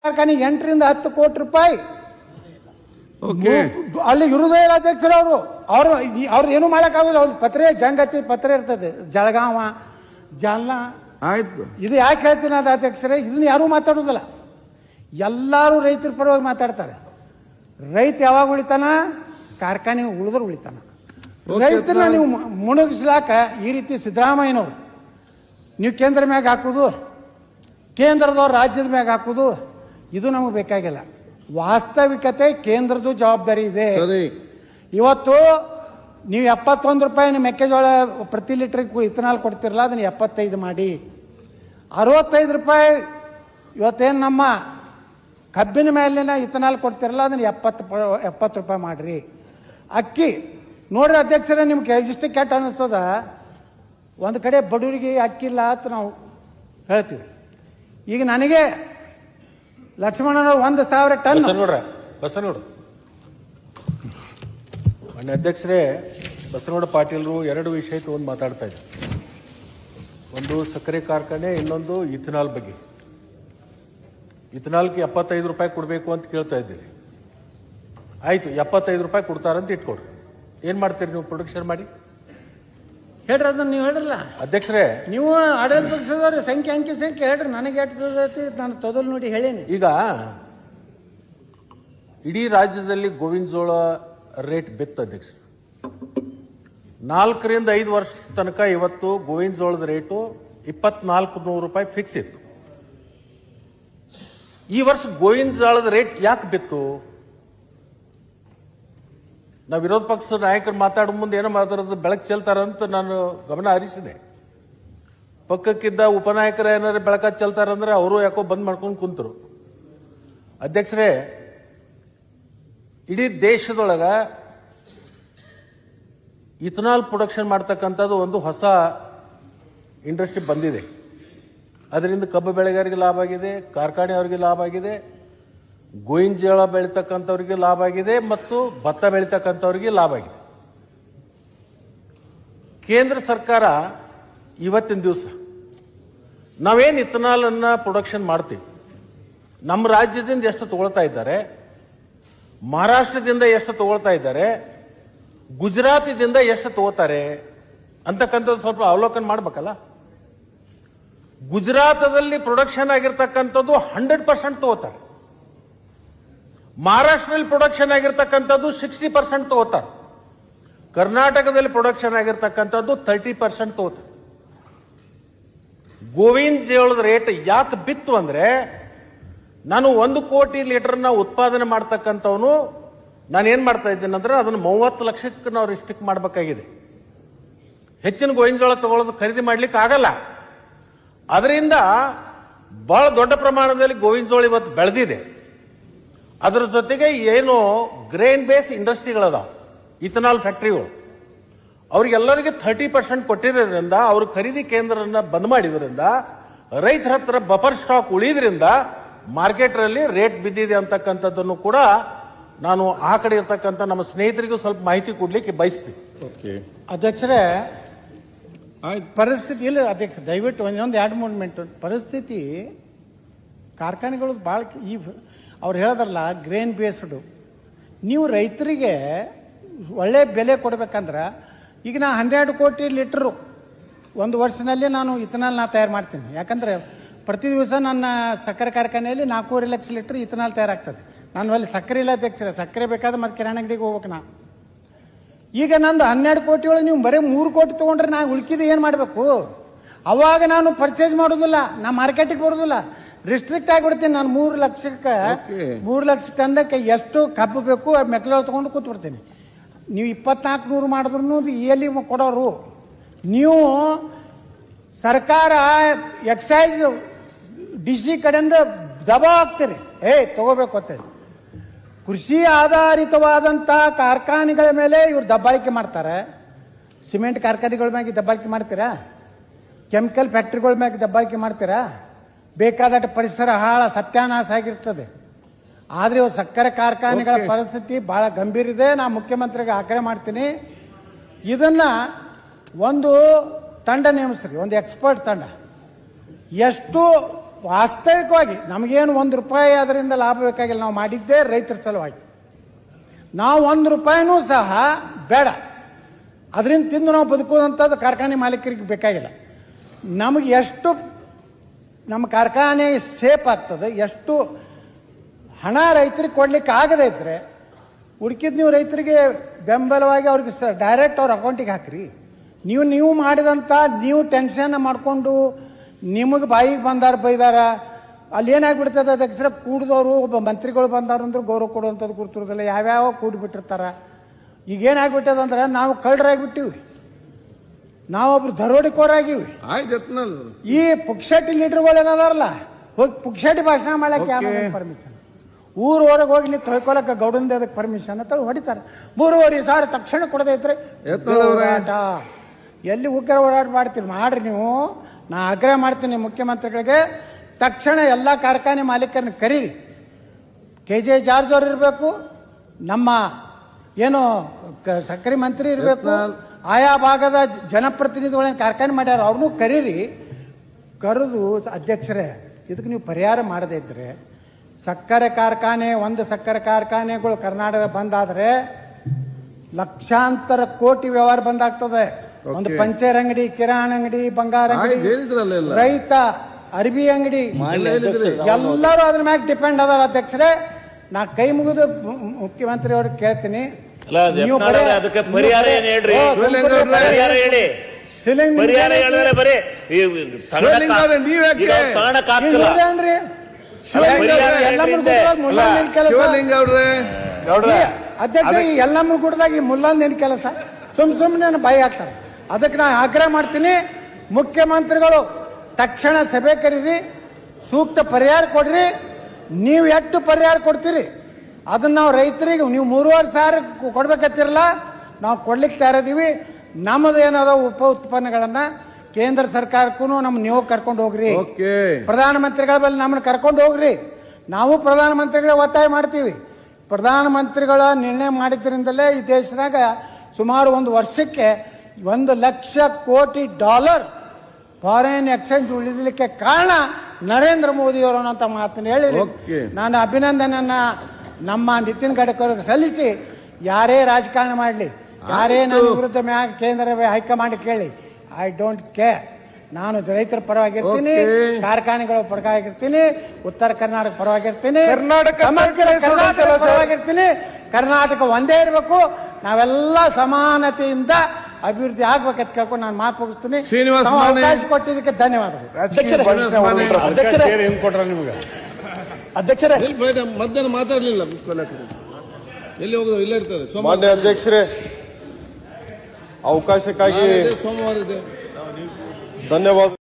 ಕಾರ್ಖಾನೆಗೆ 8ರಿಂದ 10 ಕೋಟಿ ರೂಪಾಯಿ ಅಲ್ಲಿ ಇರುವುದೇ ಇಲ್ಲ ಅಧ್ಯಕ್ಷರು. ಅವ್ರು ಏನು ಮಾಡಕ್ಕಾಗೋದು. ಅವ್ರ ಪತ್ರೆ ಜಂಗತಿ ಪತ್ರೆ ಇರ್ತದೆ, ಜಳಗಾವ ಜಾಲ್ನಾ. ಆಯ್ತು, ಇದು ಯಾಕೆ ಹೇಳ್ತೀನಿ ಅದು ಅಧ್ಯಕ್ಷರೇ, ಇದನ್ನ ಯಾರು ಮಾತಾಡೋದಿಲ್ಲ. ಎಲ್ಲರೂ ರೈತರ ಪರವಾಗಿ ಮಾತಾಡ್ತಾರೆ. ರೈತ ಯಾವಾಗ ಉಳಿತಾನ? ಕಾರ್ಖಾನೆ ಉಳಿದ್ರೆ ಉಳಿತಾನ. ರೈತನ ನೀವು ಮುಣಗಿಸ್ಲಾಕ ಈ ರೀತಿ ಸಿದ್ದರಾಮಯ್ಯನವರು ನೀವು ಕೇಂದ್ರ ಮ್ಯಾಗ ಹಾಕುದು, ಕೇಂದ್ರದವ್ರು ರಾಜ್ಯದ ಮ್ಯಾಗ ಹಾಕುದು, ಇದು ನಮಗೆ ಬೇಕಾಗಿಲ್ಲ. ವಾಸ್ತವಿಕತೆ ಕೇಂದ್ರದ ಜವಾಬ್ದಾರಿ ಇದೆ. ಇವತ್ತು ನೀವು 71 ರೂಪಾಯಿ ಮೆಕ್ಕೆಜೋಳ ಪ್ರತಿ ಲೀಟರ್ ಇಥನಾಲ್ ಕೊಡ್ತಿರಲ್ಲ, ಅದನ್ನ 75 ಮಾಡಿ. 65 ರೂಪಾಯಿ ಇವತ್ತೇನು ನಮ್ಮ ಕಬ್ಬಿನ ಮೇಲಿನ ಇಥನಾಲ್ ಕೊಡ್ತಿರಲ್ಲ, ಅದನ್ನ 70 ರೂಪಾಯಿ ಮಾಡ್ರಿ. ಅಕ್ಕಿ ನೋಡ್ರಿ ಅಧ್ಯಕ್ಷರೇ, ನಿಮ್ಗೆ ಇಷ್ಟು ಕೆಟ್ಟ ಅನಿಸ್ತದ. ಒಂದು ಕಡೆ ಬಡವರಿಗೆ ಅಕ್ಕಿ ಇಲ್ಲ ಅಂತ ನಾವು ಹೇಳ್ತೀವಿ. ಈಗ ನನಗೆ ಲಕ್ಷ್ಮಣನವರು 1,000 ಟನ್ ಬಸನಗೌಡ ಮಾನ್ಯ ಅಧ್ಯಕ್ಷರೇ, ಬಸನಗೌಡ ಪಾಟೀಲರು 2 ವಿಷಯ ತಗೊಂಡು ಮಾತಾಡ್ತಾ ಇದ್ದಾರೆ. ಒಂದು ಸಕ್ಕರೆ ಕಾರ್ಖಾನೆ, ಇನ್ನೊಂದು ಇಥನಾಲ್ ಬಗ್ಗೆ. ಇಥನಾಲ್ಗೆ 75 ರೂಪಾಯಿ ಕೊಡಬೇಕು ಅಂತ ಕೇಳ್ತಾ ಇದ್ದೀರಿ. ಆಯ್ತು, 75 ರೂಪಾಯಿ ಕೊಡ್ತಾರಂತ ಇಟ್ಕೊಡ್ರಿ. ಏನ್ ಮಾಡ್ತೀರಿ ನೀವು ಪ್ರೊಡಕ್ಷನ್ ಮಾಡಿ? ಹೇಳ್ರಿ, ಅದನ್ನ ನೀವು ಹೇಳ್ರಲ್ಲ ಅಧ್ಯಕ್ಷರೇ. ನೀವು ಆಡಳಿತ ಪಕ್ಷದವ್ರ ಅಂಕಿ ಸಂಖ್ಯೆ ಹೇಳ್ರಿ. ನನಗೆ ಎಷ್ಟು ನಾನು ತೊದಲು ನೋಡಿ ಹೇಳೇನಿ. ಈಗ ಇಡೀ ರಾಜ್ಯದಲ್ಲಿ ಗೋವಿನ ಜೋಳ ರೇಟ್ ಬಿತ್ತು ಅಧ್ಯಕ್ಷ. 4ರಿಂದ 5 ವರ್ಷ ತನಕ ಇವತ್ತು ಗೋವಿನ ಜೋಳದ ರೇಟು 2,400 ರೂಪಾಯಿ ಫಿಕ್ಸ್ ಇತ್ತು. ಈ ವರ್ಷ ಗೋವಿನ ಜೋಳದ ರೇಟ್ ಯಾಕೆ ಬಿತ್ತು? ನಾವು ವಿರೋಧ ಪಕ್ಷದ ನಾಯಕರು ಮಾತಾಡೋ ಮುಂದೆ ಏನೋ ಮಾತಾಡೋದು ಬೆಳಕು ಚೆಲ್ತಾರಂತ ನಾನು ಗಮನ ಹರಿಸಿದೆ. ಪಕ್ಕಕ್ಕಿದ್ದ ಉಪನಾಯಕರ ಏನಾದ್ರು ಬೆಳಕ ಚೆಲ್ತಾರಂದ್ರೆ ಅವರು ಯಾಕೋ ಬಂದ್ ಮಾಡ್ಕೊಂಡು ಕುಂತರು. ಅಧ್ಯಕ್ಷರೇ, ಇಡೀ ದೇಶದೊಳಗ ಇಥನಾಲ್ ಪ್ರೊಡಕ್ಷನ್ ಮಾಡ್ತಕ್ಕಂಥದ್ದು ಒಂದು ಹೊಸ ಇಂಡಸ್ಟ್ರಿ ಬಂದಿದೆ. ಅದರಿಂದ ಕಬ್ಬು ಬೆಳೆಗಾರರಿಗೆ ಲಾಭ ಆಗಿದೆ, ಕಾರ್ಖಾನೆಯವರಿಗೆ ಲಾಭ ಆಗಿದೆ, ಗೋವಿನ ಜೋಳ ಬೆಳೀತಕ್ಕಂಥವ್ರಿಗೆ ಲಾಭ ಆಗಿದೆ, ಮತ್ತು ಭತ್ತ ಬೆಳೀತಕ್ಕಂಥವ್ರಿಗೆ ಲಾಭ ಆಗಿದೆ. ಕೇಂದ್ರ ಸರ್ಕಾರ ಇವತ್ತಿನ ದಿವಸ ನಾವೇನು ಇಥನಾಲ್ ಅನ್ನ ಪ್ರೊಡಕ್ಷನ್ ಮಾಡ್ತೀವಿ, ನಮ್ಮ ರಾಜ್ಯದಿಂದ ಎಷ್ಟು ತಗೊಳ್ತಾ ಇದ್ದಾರೆ, ಮಹಾರಾಷ್ಟ್ರದಿಂದ ಎಷ್ಟು ತಗೊಳ್ತಾ ಇದ್ದಾರೆ, ಗುಜರಾತಿದಿಂದ ಎಷ್ಟು ತಗೋತಾರೆ ಅಂತಕ್ಕಂಥದ್ದು ಸ್ವಲ್ಪ ಅವಲೋಕನ ಮಾಡ್ಬೇಕಲ್ಲ. ಗುಜರಾತದಲ್ಲಿ ಪ್ರೊಡಕ್ಷನ್ ಆಗಿರ್ತಕ್ಕಂಥದ್ದು 100% ತಗೋತಾರೆ. ಮಹಾರಾಷ್ಟ್ರದಲ್ಲಿ ಪ್ರೊಡಕ್ಷನ್ ಆಗಿರ್ತಕ್ಕಂಥದ್ದು 60% ತಗೋತಾರೆ. ಕರ್ನಾಟಕದಲ್ಲಿ ಪ್ರೊಡಕ್ಷನ್ ಆಗಿರ್ತಕ್ಕಂಥದ್ದು 30% ತಗೋತಾರೆ. ಗೋವಿನ ಜೋಳದ ರೇಟ್ ಯಾಕೆ ಬಿತ್ತು ಅಂದ್ರೆ, ನಾನು 1 ಕೋಟಿ ಲೀಟರ್ನ ಉತ್ಪಾದನೆ ಮಾಡ್ತಕ್ಕಂಥವನು ನಾನೇನ್ ಮಾಡ್ತಾ ಇದ್ದೇನೆ ಅಂದ್ರೆ ಅದನ್ನು 30 ಲಕ್ಷಕ್ಕೆ ನಾವು ರಿಸ್ಟ್ರಿಕ್ಟ್ ಮಾಡಬೇಕಾಗಿದೆ. ಹೆಚ್ಚಿನ ಗೋವಿನ ಜೋಳ ತಗೊಳ್ಳೋದು ಖರೀದಿ ಮಾಡ್ಲಿಕ್ಕೆ ಆಗಲ್ಲ. ಅದರಿಂದ ಬಹಳ ದೊಡ್ಡ ಪ್ರಮಾಣದಲ್ಲಿ ಗೋವಿನ ಜೋಳ ಇವತ್ತು ಬೆಳೆದಿದೆ. ಅದರ ಜೊತೆಗೆ ಏನು ಗ್ರೇನ್ ಬೇಸ್ ಇಂಡಸ್ಟ್ರಿಗಳದಾವ, ಇಥನಾಲ್ ಫ್ಯಾಕ್ಟರಿಗಳು, ಅವ್ರಿಗೆಲ್ಲರಿಗೆ 30% ಕೊಟ್ಟಿರೋದ್ರಿಂದ, ಅವ್ರ ಖರೀದಿ ಕೇಂದ್ರನ ಬಂದ್ ಮಾಡಿದ್ರಿಂದ, ರೈತರ ಹತ್ರ ಬಫರ್ ಸ್ಟಾಕ್ ಉಳಿದ್ರಿಂದ ಮಾರ್ಕೆಟ್ನಲ್ಲಿ ರೇಟ್ ಬಿದ್ದಿದೆ ಅಂತಕ್ಕಂಥದ್ದನ್ನು ಕೂಡ ನಾನು ಆ ಕಡೆ ಇರ್ತಕ್ಕಂಥ ನಮ್ಮ ಸ್ನೇಹಿತರಿಗೂ ಸ್ವಲ್ಪ ಮಾಹಿತಿ ಕೊಡ್ಲಿಕ್ಕೆ ಬಯಸ್ತೀನಿ. ಅಧ್ಯಕ್ಷರೇ, ಪರಿಸ್ಥಿತಿ ಇಲ್ಲ ಅಧ್ಯಕ್ಷ, ದಯವಿಟ್ಟು 1-2-3 ಮಿನಿಟ್. ಪರಿಸ್ಥಿತಿ ಕಾರ್ಖಾನೆಗಳು ಭಾಳ ಈ ಅವ್ರು ಹೇಳಿದ್ರಲ್ಲ ಗ್ರೇನ್ ಬೇಸ್ಡು, ನೀವು ರೈತರಿಗೆ ಒಳ್ಳೆ ಬೆಲೆ ಕೊಡ್ಬೇಕಂದ್ರೆ, ಈಗ ನಾ 12 ಕೋಟಿ ಲೀಟರು ಒಂದು ವರ್ಷದಲ್ಲಿ ನಾನು ಇಥನಾಲ್ ತಯಾರು ಮಾಡ್ತೀನಿ. ಯಾಕಂದ್ರೆ ಪ್ರತಿ ದಿವಸ ನನ್ನ ಸಕ್ಕರೆ ಕಾರ್ಖಾನೆಯಲ್ಲಿ 4.5 ಲಕ್ಷ ಲೀಟರ್ ಇಥನಾಲ್ ತಯಾರಾಗ್ತದೆ. ನಾನು ಅಲ್ಲಿ ಸಕ್ಕರೆ ಇಲ್ಲ ಅಧ್ಯಕ್ಷರೇ, ಸಕ್ಕರೆ ಬೇಕಾದ್ರೆ ಮತ್ತೆ ಕಿರಾಣಿ ಅಂಗಡಿಗೆ ಹೋಗ್ಬೇಕು ನಾ. ಈಗ ನಂದು 12 ಕೋಟಿ ಒಳಗೆ ನೀವು ಬರೀ 3 ಕೋಟಿ ತೊಗೊಂಡ್ರೆ ನಾ ಉಳ್ಕಿದ ಏನು ಮಾಡಬೇಕು? ಅವಾಗ ನಾನು ಪರ್ಚೇಸ್ ಮಾಡೋದಿಲ್ಲ, ನಾ ಮಾರ್ಕೆಟಿಗೆ ಬರೋದಿಲ್ಲ, ರಿಸ್ಟ್ರಿಕ್ಟ್ ಆಗಿಬಿಡ್ತೀನಿ. ನಾನು 3 ಲಕ್ಷಕ್ಕೆ 3 ಲಕ್ಷ ಟನ್ಕ್ಕೆ ಎಷ್ಟು ಕಬ್ಬು ಬೇಕು ಮೆಕ್ಕೆಜೋಳ ತೊಗೊಂಡು ಕೂತ್ಬಿಡ್ತೀನಿ. ನೀವು 2,400 ಮಾಡಿದ್ರು ಎಲ್ಲಿ ಕೊಡೋರು? ನೀವು ಸರ್ಕಾರ ಎಕ್ಸೈಸ್ DC ಕಡೆಯಿಂದ ದಬಾವ್ ಹಾಕ್ತೀರಿ, ತಗೋಬೇಕು ಅಂತೇಳಿ. ಕೃಷಿ ಆಧಾರಿತವಾದಂಥ ಕಾರ್ಖಾನೆಗಳ ಮೇಲೆ ಇವ್ರು ದಬ್ಬಾಳಿಕೆ ಮಾಡ್ತಾರೆ. ಸಿಮೆಂಟ್ ಕಾರ್ಖಾನೆಗಳ ಮ್ಯಾಗೆ ದಬ್ಬಾಳಿಕೆ ಮಾಡ್ತೀರಾ? ಕೆಮಿಕಲ್ ಫ್ಯಾಕ್ಟ್ರಿಗಳ ಮ್ಯಾಗೆ ದಬ್ಬಾಳಿಕೆ ಮಾಡ್ತೀರಾ? ಬೇಕಾದಷ್ಟು ಪರಿಸರ ಸತ್ಯಾನಾಶ ಆಗಿರ್ತದೆ. ಆದರೆ ಸಕ್ಕರೆ ಕಾರ್ಖಾನೆಗಳ ಪರಿಸ್ಥಿತಿ ಬಹಳ ಗಂಭೀರ ಇದೆ. ನಾ ಮುಖ್ಯಮಂತ್ರಿಗೆ ಆಗ್ರಹ ಮಾಡ್ತೀನಿ, ಇದನ್ನ ಒಂದು ತಂಡ ನೇಮಿಸ್ರಿ, ಒಂದು ಎಕ್ಸ್ಪರ್ಟ್ ತಂಡ. ಎಷ್ಟು ವಾಸ್ತವಿಕವಾಗಿ ನಮಗೇನು ₹1 ಅದರಿಂದ ಲಾಭ ಬೇಕಾಗಿಲ್ಲ. ನಾವು ಮಾಡಿದ್ದೇ ರೈತರ ಸಲುವಾಗಿ. ನಾವು ₹1 ಸಹ ಬೇಡ, ಅದರಿಂದ ತಿಂದು ನಾವು ಬದುಕುವಂಥದ್ದು ಕಾರ್ಖಾನೆ ಮಾಲೀಕರಿಗೆ ಬೇಕಾಗಿಲ್ಲ. ನಮಗೆ ಎಷ್ಟು ನಮ್ಮ ಕಾರ್ಖಾನೆ ಸೇಫ್ ಆಗ್ತದೆ, ಎಷ್ಟು ಹಣ ರೈತರಿಗೆ ಕೊಡ್ಲಿಕ್ಕೆ ಆಗದೇ ಇದ್ರೆ ಉಳ್ಕಿದ್ ನೀವು ರೈತರಿಗೆ ಬೆಂಬಲವಾಗಿ ಅವ್ರಿಗೆ ಡೈರೆಕ್ಟ್ ಅವ್ರ ಅಕೌಂಟಿಗೆ ಹಾಕ್ರಿ. ನೀವು ಮಾಡಿದಂಥ ನೀವು ಟೆನ್ಷನ್ ಮಾಡಿಕೊಂಡು ನಿಮಗೆ ಬಾಯಿಗೆ ಬಂದಾರ ಬೈದಾರ, ಅಲ್ಲಿ ಏನಾಗ್ಬಿಡ್ತದೆ ಅಧ್ಯಕ್ಷರ, ಕೂಡಿದವರು ಒಬ್ಬ ಮಂತ್ರಿಗಳು ಬಂದಾರ ಅಂದ್ರೆ ಗೌರವ ಕೊಡುವಂಥದ್ದು ಕೂಡ್ತಿರೋದಿಲ್ಲ, ಯಾವ್ಯಾವ ಕೂಡಿಬಿಟ್ಟಿರ್ತಾರ. ಈಗ ಏನಾಗ್ಬಿಟ್ಟದಂದ್ರೆ ನಾವು ಕಳ್ಳರಾಗಿಬಿಟ್ಟಿವಿ, ನಾವೊಬ್ರು ದರೋಡಿಕೋರಾಗಿವಿ. ಈ ಪುಕ್ಷಟಿ ಲೀಡರ್ಗಳು ಏನದಾರಲ್ಲ, ಹೋಗಿ ಪುಕ್ಷಟಿ ಭಾಷಣ ಮಾಡಕ್ಕೆ ಯಾವ ಪರ್ಮಿಷನ್, ಊರ್ ಹೊರಗೆ ಹೋಗಿ ನೀವು ತೊಯ್ಕೊಳಕ್ಕೆ ಗೌಡಂದ ಅದಕ್ಕೆ ಪರ್ಮಿಷನ್ ಅಂತ ಹೊಡಿತಾರೆ. 3,500,000 ತಕ್ಷಣ ಕೊಡದೇ ಇದ್ರೆ ಎಲ್ಲಿ ಉಗ್ರ ಓಡಾಟ ಮಾಡ್ತೀರಿ ಮಾಡ್ರಿ ನೀವು. ನಾ ಆಗ್ರಹ ಮಾಡ್ತೀನಿ ಮುಖ್ಯಮಂತ್ರಿಗಳಿಗೆ, ತಕ್ಷಣ ಎಲ್ಲ ಕಾರ್ಖಾನೆ ಮಾಲೀಕರನ್ನ ಕರೀರಿ. KJ ಜಾರ್ಜ್ ಅವ್ರು ಇರಬೇಕು, ನಮ್ಮ ಏನು ಸಕ್ಕರೆ ಮಂತ್ರಿ ಇರಬೇಕು, ಆಯಾ ಭಾಗದ ಜನಪ್ರತಿನಿಧಿಗಳನ್ನ ಕಾರ್ಖಾನೆ ಮಾಡ್ಯಾರ ಅವ್ರನ್ನೂ ಕರೀರಿ. ಕರೆದು ಅಧ್ಯಕ್ಷರೇ ಇದಕ್ಕೆ ನೀವು ಪರಿಹಾರ ಮಾಡದೇ ಇದ್ರೆ ಸಕ್ಕರೆ ಕಾರ್ಖಾನೆ, ಒಂದು ಸಕ್ಕರೆ ಕಾರ್ಖಾನೆಗಳು ಕರ್ನಾಟಕ ಬಂದಾದ್ರೆ ಲಕ್ಷಾಂತರ ಕೋಟಿ ವ್ಯವಹಾರ ಬಂದಾಗ್ತದೆ. ಒಂದು ಪಂಚರ್ ಅಂಗಡಿ, ಕಿರಾಣ ಅಂಗಡಿ, ಬಂಗಾರ ಅಂಗಡಿ, ರೈತ ಅರ್ಬಿ ಅಂಗಡಿ, ಎಲ್ಲರೂ ಅದ್ರ ಮ್ಯಾಗ ಡಿಪೆಂಡ್ ಅದಾರ. ಅಧ್ಯಕ್ಷರೇ ನಾ ಕೈ ಮುಗಿದು ಮುಖ್ಯಮಂತ್ರಿ ಅವ್ರಿಗೆ ಕೇಳ್ತೀನಿ, ಅದಕ್ಕೆ ಪರಿಹಾರ ಏನ್ ಹೇಳ್ರಿ? ಪರಿಹಾರ ಹೇಳಿ. ಪರಿಹಾರ ಹೇಳಿದ್ರೆ ಬರೀ ಅಧ್ಯಕ್ಷ ಎಲ್ಲಮ್ಮ ಗುಡ್ದಾಗ ಈ ಮುಲ್ಲಂದ ಏನ್ ಕೆಲಸ, ಸುಮ್ಮನೆ ಬಾಯಿ ಹಾಕ್ತಾರೆ. ಅದಕ್ಕೆ ನಾ ಆಗ್ರಹ ಮಾಡ್ತೀನಿ, ಮುಖ್ಯಮಂತ್ರಿಗಳು ತಕ್ಷಣ ಸಭೆ ಕರೀರಿ, ಸೂಕ್ತ ಪರಿಹಾರ ಕೊಡ್ರಿ. ನೀವು ಎಷ್ಟು ಪರಿಹಾರ ಕೊಡ್ತೀರಿ ಅದನ್ನ ನಾವು ರೈತರಿಗೆ, ನೀವು 3,500 ಕೊಡ್ಬೇಕತ್ತಿರಲ್ಲ, ನಾವು ಕೊಡ್ಲಿಕ್ಕೆ ತಯಾರಿದೀವಿ. ನಮ್ಮದು ಏನದ ಉಪ ಉತ್ಪನ್ನಗಳನ್ನ ಕೇಂದ್ರ ಸರ್ಕಾರಕ್ಕೂ ನೀವು ಕರ್ಕೊಂಡು ಹೋಗ್ರಿ, ಪ್ರಧಾನಮಂತ್ರಿಗಳ ಬಳಿ ನಮ್ಮನ್ನ ಕರ್ಕೊಂಡು ಹೋಗ್ರಿ. ನಾವು ಪ್ರಧಾನಮಂತ್ರಿಗಳೇ ಒತ್ತಾಯ ಮಾಡ್ತೀವಿ. ಪ್ರಧಾನಮಂತ್ರಿಗಳ ನಿರ್ಣಯ ಮಾಡಿದ್ರಿಂದಲೇ ಈ ದೇಶದಾಗ ಸುಮಾರು 1 ವರ್ಷಕ್ಕೆ $1,00,000 ಕೋಟಿ ಫಾರಿನ್ ಎಕ್ಸ್ಚೇಂಜ್ ಉಳಿದಲಿಕ್ಕೆ ಕಾರಣ ನರೇಂದ್ರ ಮೋದಿ ಅವರು ಅಂತ ಮಾತನ್ನು ಹೇಳಿ ನಾನು ಅಭಿನಂದನೆಯನ್ನ ನಮ್ಮ ನಿತಿನ್ ಗಡ್ಕರಿ ಸಲ್ಲಿಸಿ, ಯಾರೇ ರಾಜಕಾರಣ ಮಾಡಲಿ, ಯಾರೇ ನನ್ನ ವಿರುದ್ಧ ಕೇಂದ್ರ ಹೈಕಮಾಂಡ್ ಕೇಳಿ, ಐ ಡೋಂಟ್ ಕೇರ್. ನಾನು ರೈತರ ಪರವಾಗಿರ್ತೀನಿ, ಕಾರ್ಖಾನೆಗಳ ಪರವಾಗಿರ್ತೀನಿ, ಉತ್ತರ ಕರ್ನಾಟಕ ಪರವಾಗಿರ್ತೀನಿ, ಸಮಗ್ರ ಕರ್ನಾಟಕ ಪರವಾಗಿರ್ತೀನಿ. ಕರ್ನಾಟಕ ಒಂದೇ ಇರಬೇಕು, ನಾವೆಲ್ಲ ಸಮಾನತೆಯಿಂದ ಅಭಿವೃದ್ಧಿ ಆಗ್ಬೇಕಂತ ಕೇಳ್ಕೊಂಡು ನಾನು ಮಾತು ಮುಗಿಸ್ತೀನಿ. ಅವಕಾಶ ಕೊಟ್ಟಿದ್ದಕ್ಕೆ ಧನ್ಯವಾದಗಳು. ಅಧ್ಯಕ್ಷರೇ ಮಧ್ಯಾಹ್ನ ಮಾತಾಡಲಿಲ್ಲ, ಎಲ್ಲಿ ಹೋಗೋದು ಇಲ್ಲ ಇರ್ತಾರೆ. ಮಾನ್ಯ ಅಧ್ಯಕ್ಷರೇ, ಅವಕಾಶಕ್ಕಾಗಿ ಸೋಮವಾರ ಇದೆ. ಧನ್ಯವಾದ.